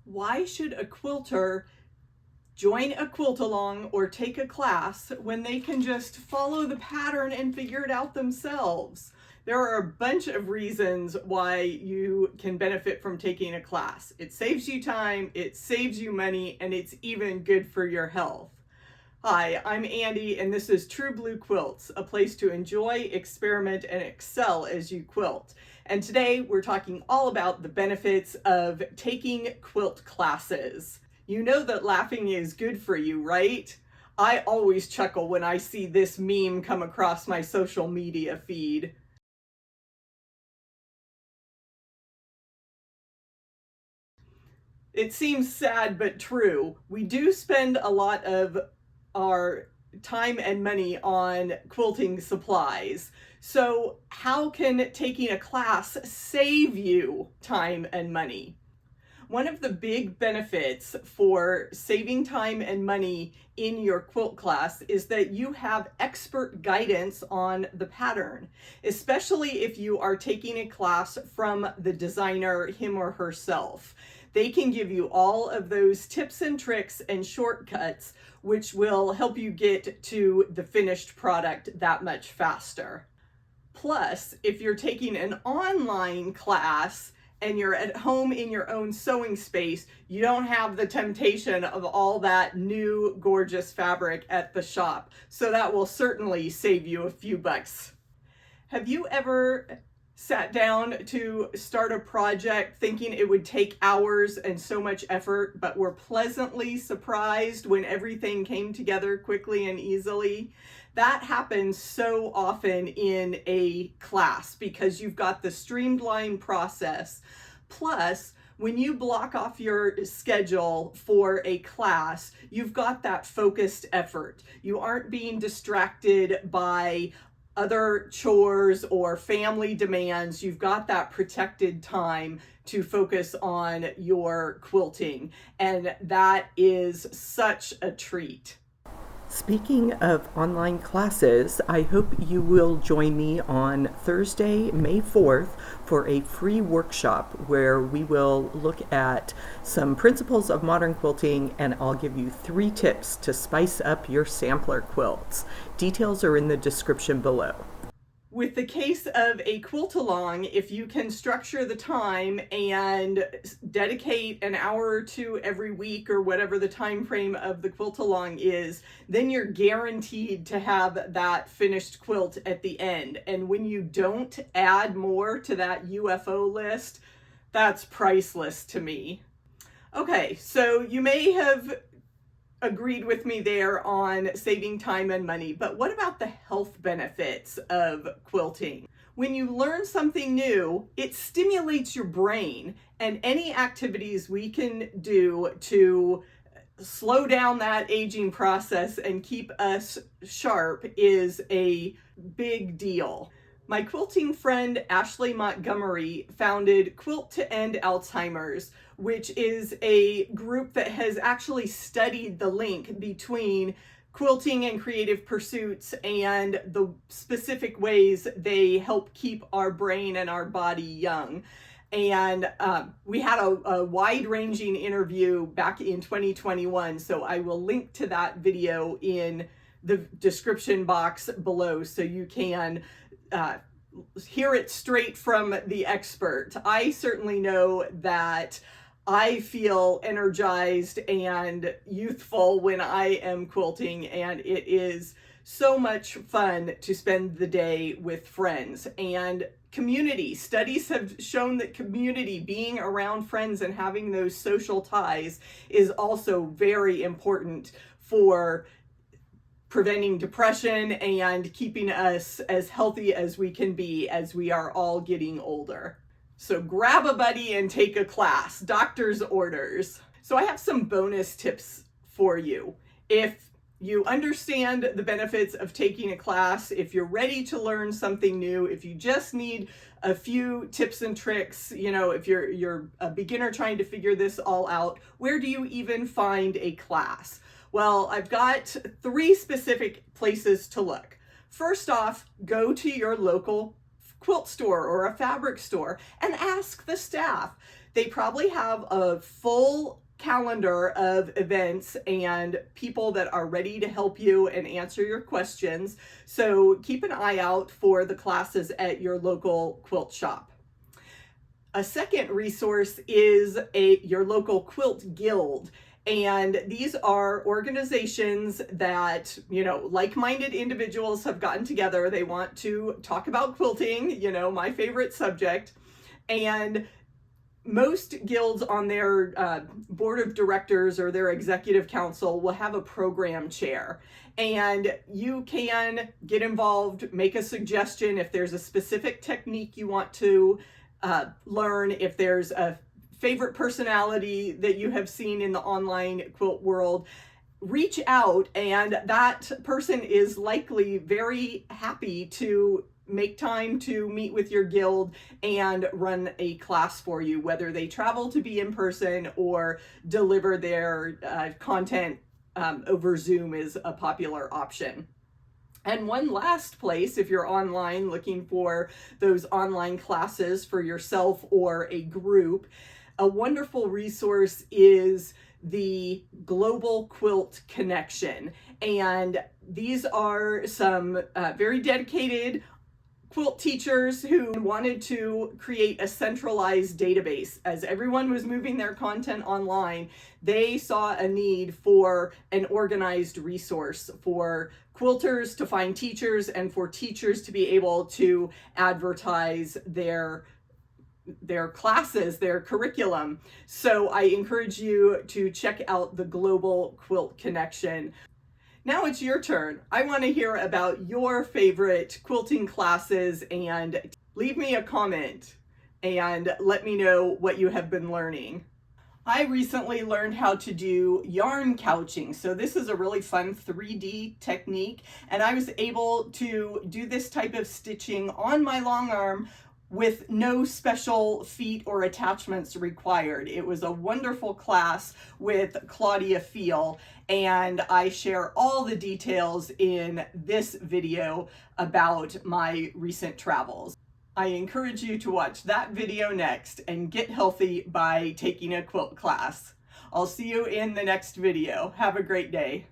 Why should a quilter join a quilt-along or take a class when they can just follow the pattern and figure it out themselves? There are a bunch of reasons why you can benefit from taking a class. It saves you time, it saves you money, and it's even good for your health. Hi, I'm Andy, and this is True Blue Quilts, a place to enjoy, experiment, and excel as you quilt. And today we're talking all about the benefits of taking quilt classes. You know that laughing is good for you, right? I always chuckle when I see this meme come across my social media feed. It seems sad but true. We do spend a lot of our time and money on quilting supplies. So how can taking a class save you time and money? One of the big benefits for saving time and money in your quilt class is that you have expert guidance on the pattern, especially if you are taking a class from the designer, him or herself. They can give you all of those tips and tricks and shortcuts, which will help you get to the finished product that much faster. Plus, if you're taking an online class and you're at home in your own sewing space, you don't have the temptation of all that new gorgeous fabric at the shop. So that will certainly save you a few bucks. Have you ever sat down to start a project thinking it would take hours and so much effort, but were pleasantly surprised when everything came together quickly and easily? That happens so often in a class because you've got the streamlined process. Plus, when you block off your schedule for a class, you've got that focused effort. You aren't being distracted by other chores or family demands. You've got that protected time to focus on your quilting, and that is such a treat. Speaking of online classes, I hope you will join me on Thursday, May 4th for a free workshop where we will look at some principles of modern quilting, and I'll give you 3 tips to spice up your sampler quilts. Details are in the description below. With the case of a quilt-along, if you can structure the time and dedicate an hour or two every week or whatever the time frame of the quilt-along is, then you're guaranteed to have that finished quilt at the end. And when you don't add more to that UFO list, that's priceless to me. Okay, so you may have agreed with me there on saving time and money, but what about the health benefits of quilting? When you learn something new, it stimulates your brain, and any activities we can do to slow down that aging process and keep us sharp is a big deal. My quilting friend Ashley Montgomery founded Quilt to End Alzheimer's, which is a group that has actually studied the link between quilting and creative pursuits and the specific ways they help keep our brain and our body young. And we had a wide-ranging interview back in 2021, so I will link to that video in the description box below so you can hear it straight from the expert. I certainly know that I feel energized and youthful when I am quilting, and it is so much fun to spend the day with friends. And community studies have shown that community, being around friends and having those social ties, is also very important for preventing depression and keeping us as healthy as we can be as we are all getting older. So grab a buddy and take a class, doctor's orders. So I have some bonus tips for you. If you understand the benefits of taking a class, if you're ready to learn something new, if you just need a few tips and tricks, you know, if you're a beginner trying to figure this all out, where do you even find a class? Well, I've got 3 specific places to look. First off, go to your local quilt store or a fabric store and ask the staff. They probably have a full calendar of events and people that are ready to help you and answer your questions. So keep an eye out for the classes at your local quilt shop. A second resource is your local quilt guild. And these are organizations that, like-minded individuals have gotten together. They want to talk about quilting, my favorite subject. And most guilds on their board of directors or their executive council will have a program chair, and you can get involved, make a suggestion if there's a specific technique you want to learn, if there's a favorite personality that you have seen in the online quilt world. Reach out, and that person is likely very happy to make time to meet with your guild and run a class for you, whether they travel to be in person or deliver their content over Zoom is a popular option. And one last place, if you're online looking for those online classes for yourself or a group, a wonderful resource is the Global Quilt Connection. And these are some very dedicated quilt teachers who wanted to create a centralized database. As everyone was moving their content online, they saw a need for an organized resource for quilters to find teachers and for teachers to be able to advertise their classes, their curriculum. So I encourage you to check out the Global Quilt Connection. Now it's your turn. I want to hear about your favorite quilting classes, and leave me a comment and let me know what you have been learning. I recently learned how to do yarn couching. So this is a really fun 3D technique, and I was able to do this type of stitching on my long arm with no special feet or attachments required. It was a wonderful class with Claudia Fiel, and I share all the details in this video about my recent travels. I encourage you to watch that video next and get healthy by taking a quilt class. I'll see you in the next video. Have a great day.